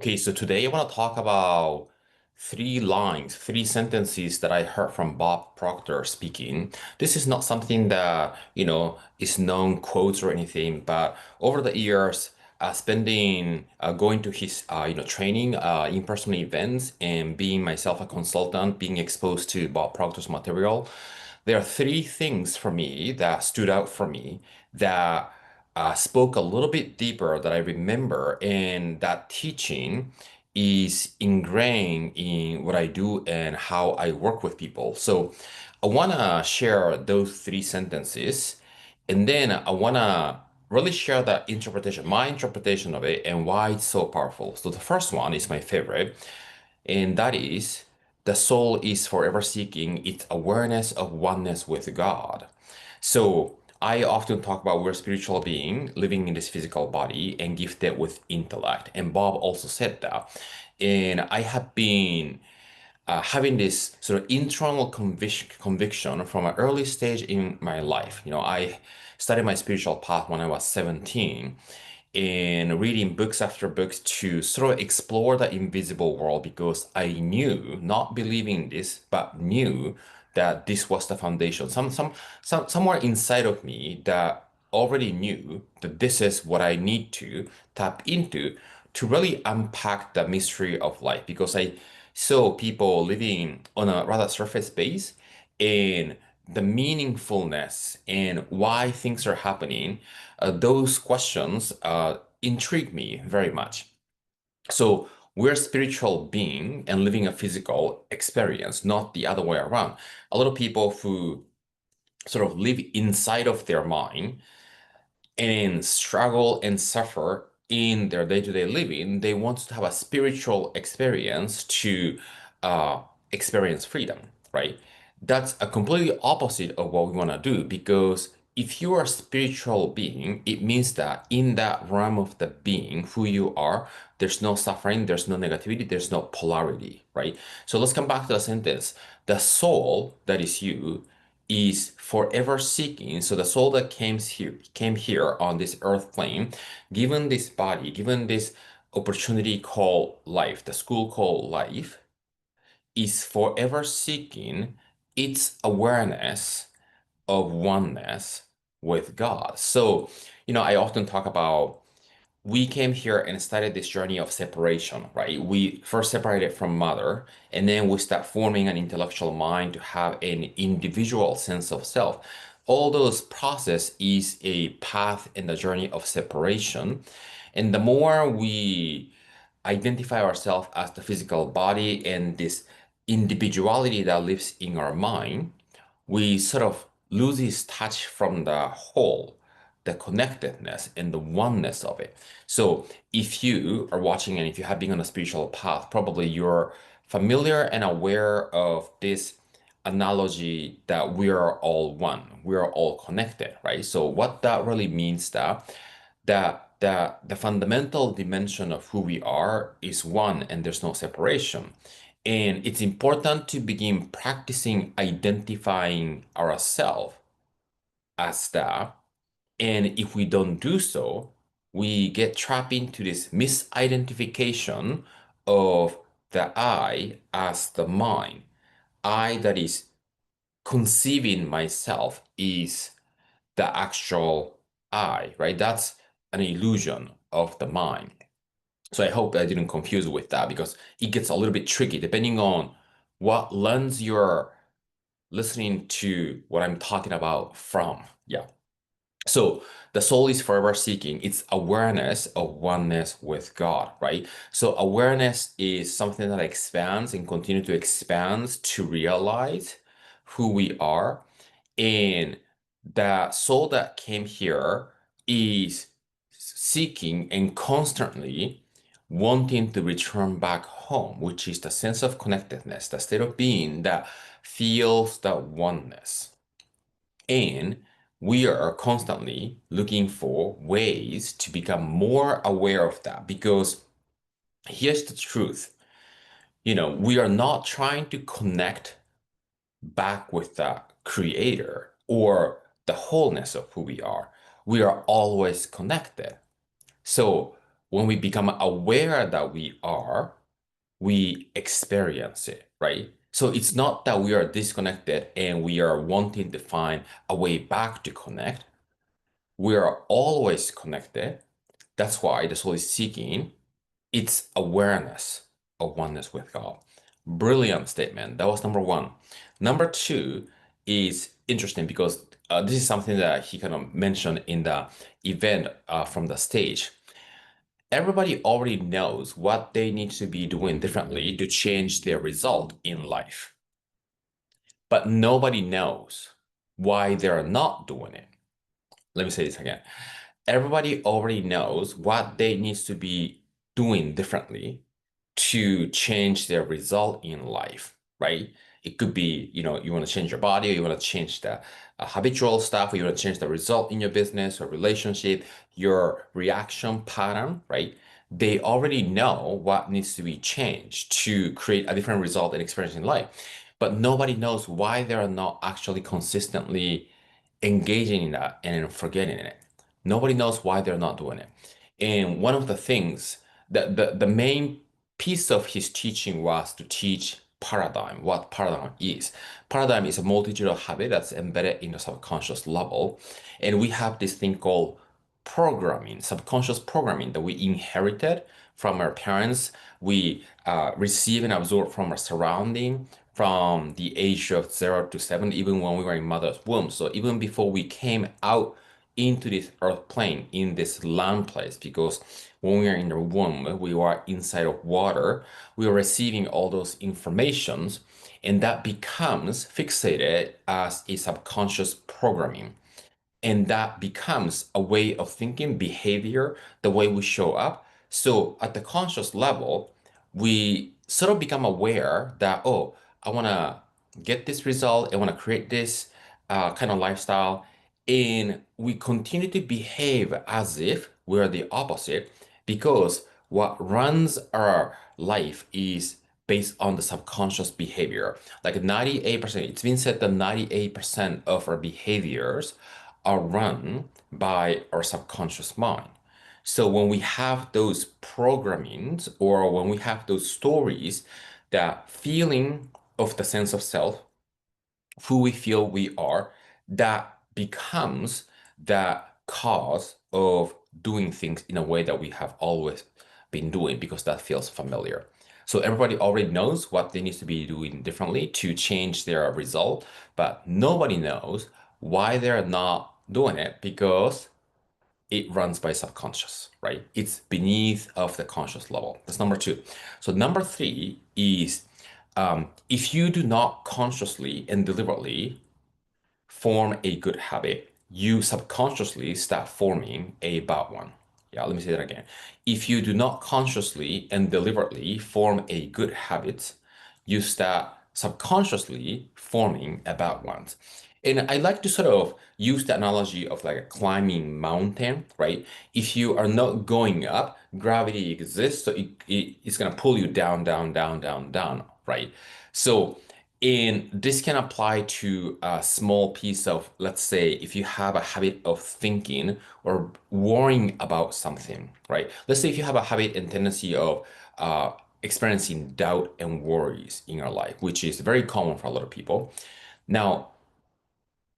Okay, so today I want to talk about three lines, three sentences that I heard from Bob Proctor speaking. This is not something that, is known quotes or anything, but over the years, spending going to his training, in-person events, and being myself a consultant, being exposed to Bob Proctor's material, there are three things for me that stood out for me that spoke a little bit deeper that I remember, and that teaching is ingrained in what I do and how I work with people. So I want to share those three sentences, and then I want to really share that interpretation, my interpretation of it, and why it's so powerful. So the first one is my favorite, and that is the soul is forever seeking its awareness of oneness with God. So I often talk about we're a spiritual being living in this physical body and gifted with intellect. And Bob also said that. And I have been having this sort of internal conviction from an early stage in my life. I started my spiritual path when I was 17 and reading books after books to sort of explore the invisible world because I knew, not believing this, but knew that this was the foundation. Somewhere inside of me that already knew that this is what I need to tap into to really unpack the mystery of life because I saw people living on a rather surface base and the meaningfulness and why things are happening, those questions intrigue me very much. So we're a spiritual being and living a physical experience, not the other way around. A lot of people who sort of live inside of their mind and struggle and suffer in their day-to-day living, they want to have a spiritual experience to uh, experience freedom, right? That's a completely opposite of what we want to do because if you are a spiritual being, it means that in that realm of the being, who you are, there's no suffering, there's no negativity, there's no polarity, right? So let's come back to the sentence. The soul that is you is forever seeking. So the soul that came here on this earth plane, given this body, given this opportunity called life, the school called life, is forever seeking its awareness of oneness with God. So, I often talk about we came here and started this journey of separation, right? We first separated from mother, and then we start forming an intellectual mind to have an individual sense of self. All those process is a path in the journey of separation. And the more we identify ourselves as the physical body and this individuality that lives in our mind, we sort of loses touch from the whole, the connectedness and the oneness of it. So if you are watching and if you have been on a spiritual path, probably you're familiar and aware of this analogy that we are all one, we are all connected, right? So what that really means that the fundamental dimension of who we are is one and there's no separation. And it's important to begin practicing identifying ourselves as that. And if we don't do so, we get trapped into this misidentification of the I as the mind. I that is conceiving myself is the actual I, right? That's an illusion of the mind. So I hope I didn't confuse with that because it gets a little bit tricky depending on what lens you're listening to what I'm talking about from. Yeah. So the soul is forever seeking its awareness of oneness with God, right? So awareness is something that expands and continue to expand to realize who we are. And the soul that came here is seeking and constantly wanting to return back home, which is the sense of connectedness, the state of being that feels that oneness. And we are constantly looking for ways to become more aware of that because here's the truth. We are not trying to connect back with the creator or the wholeness of who we are. We are always connected. So when we become aware that we are, we experience it, right? So it's not that we are disconnected and we are wanting to find a way back to connect. We are always connected. That's why the soul is seeking its awareness of oneness with God. Brilliant statement. That was number one. Number two is interesting because this is something that he kind of mentioned in the event from the stage. Everybody already knows what they need to be doing differently to change their result in life, but nobody knows why they're not doing it. Let me say this again. Everybody already knows what they needs to be doing differently to change their result in life, right? It could be, you want to change your body, or you want to change the habitual stuff, or you want to change the result in your business or relationship, your reaction pattern, right? They already know what needs to be changed to create a different result and experience in life. But nobody knows why they're not actually consistently engaging in that and forgetting it. Nobody knows why they're not doing it. And one of the things that the main piece of his teaching was to teach paradigm, what paradigm is. Paradigm is a multitude of habit that's embedded in the subconscious level. And we have this thing called programming, subconscious programming that we inherited from our parents. We receive and absorb from our surrounding from the age of 0 to 7, even when we were in mother's womb. So even before we came out into this earth plane, in this land place, because when we are in the womb, we are inside of water, we are receiving all those informations, and that becomes fixated as a subconscious programming. And that becomes a way of thinking, behavior, the way we show up. So at the conscious level, we sort of become aware that, oh, I want to get this result. I want to create this kind of lifestyle. And we continue to behave as if we're the opposite because what runs our life is based on the subconscious behavior. Like 98%, it's been said that 98% of our behaviors are run by our subconscious mind. So when we have those programmings or when we have those stories, that feeling of the sense of self, who we feel we are, that becomes the cause of doing things in a way that we have always been doing because that feels familiar. So everybody already knows what they need to be doing differently to change their result, but nobody knows why they're not doing it because it runs by subconscious, right? It's beneath of the conscious level. That's number two. So number three is if you do not consciously and deliberately form a good habit, you subconsciously start forming a bad one. Yeah, let me say that again. If you do not consciously and deliberately form a good habit, you start subconsciously forming a bad one. And I like to sort of use the analogy of like a climbing mountain, right? If you are not going up, gravity exists, so it's gonna pull you down, down, down, down, down, right? So and this can apply to a small piece of, let's say, if you have a habit of thinking or worrying about something, right? Let's say if you have a habit and tendency of experiencing doubt and worries in your life, which is very common for a lot of people. Now,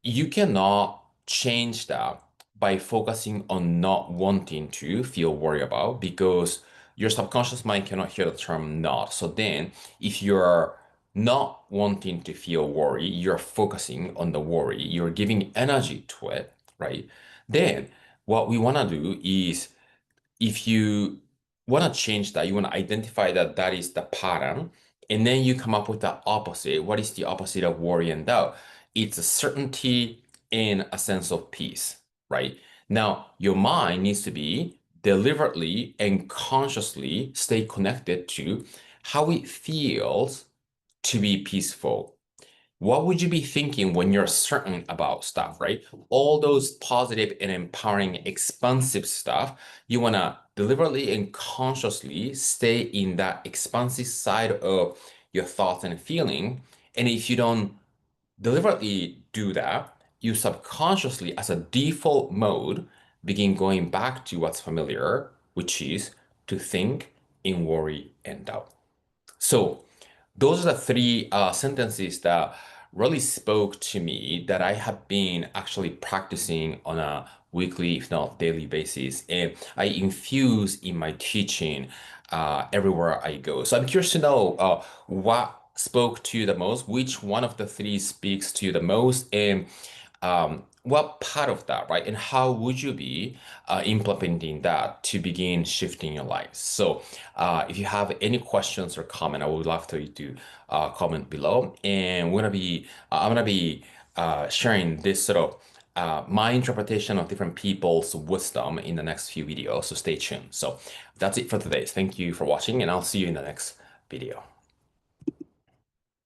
you cannot change that by focusing on not wanting to feel worried about because your subconscious mind cannot hear the term not. So then, if you're not wanting to feel worry, you're focusing on the worry, you're giving energy to it, right? Then, what we want to do is if you want to change that, you want to identify that that is the pattern, and then you come up with the opposite. What is the opposite of worry and doubt? It's a certainty and a sense of peace, right? Now, your mind needs to be deliberately and consciously stay connected to how it feels to be peaceful. What would you be thinking when you're certain about stuff, right? All those positive and empowering, expansive stuff, you want to deliberately and consciously stay in that expansive side of your thoughts and feeling. And if you don't deliberately do that, you subconsciously, as a default mode, begin going back to what's familiar, which is to think in worry and doubt. So those are the three sentences that really spoke to me that I have been actually practicing on a weekly, if not daily basis. And I infuse in my teaching everywhere I go. So I'm curious to know what spoke to you the most, which one of the three speaks to you the most, and what part of that, right? And how would you be implementing that to begin shifting your life? So, if you have any questions or comment, I would love for you to comment below. And I'm gonna be sharing this sort of my interpretation of different people's wisdom in the next few videos. So stay tuned. So that's it for today. Thank you for watching, and I'll see you in the next video.